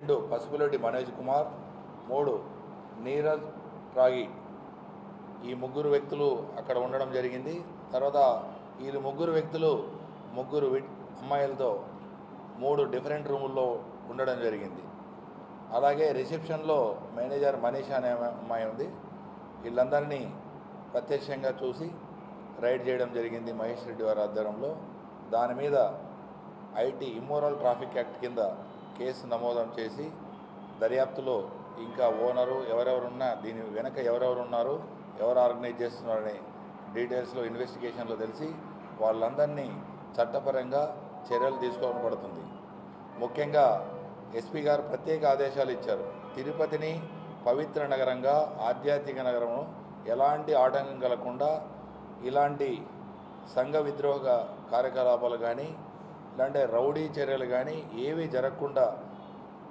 2 పసుపులెడ్డి మనోజ్ కుమార్, 3 నీరజ్ రాగి. ఈ ముగ్గురు వ్యక్తులు అక్కడ ఉండడం జరిగింది. తర్వాత ఈ ముగ్గురు వ్యక్తులు ముగ్గురు అమ్మాయిలతో 3 డిఫరెంట్ రూముల్లో ఉండడం జరిగింది. అలాగే రిసెప్షన్లో మేనేజర్ మనీషా అనే అమ్మాయి ఉంది. వీళ్ళందరినీ ప్రత్యక్షంగా చూసి రైడ్ చేయడం జరిగింది మహేష్ రెడ్డి వారి ఆధ్వర్యంలో. దాని మీద ఐటీ ఇమ్మోరల్ ట్రాఫిక్ యాక్ట్ కింద కేసు నమోదం చేసి దర్యాప్తులో ఇంకా ఓనరు ఎవరెవరున్నా, దీని వెనక ఎవరెవరున్నారు, ఎవరు ఆర్గనైజ్ చేస్తున్నారనే డీటెయిల్స్లో ఇన్వెస్టిగేషన్లో తెలిసి వాళ్ళందరినీ చట్టపరంగా చర్యలు తీసుకోబడుతుంది. ముఖ్యంగా ఎస్పీ గారు ప్రత్యేక ఆదేశాలు ఇచ్చారు. తిరుపతిని పవిత్ర నగరంగా, ఆధ్యాత్మిక నగరము ఎలాంటి ఆటంకం కలగకుండా, ఇలాంటి సంఘ విద్రోహ కార్యకలాపాలు కానీ, ఇలాంటి రౌడీ చర్యలు కానీ ఏవి జరగకుండా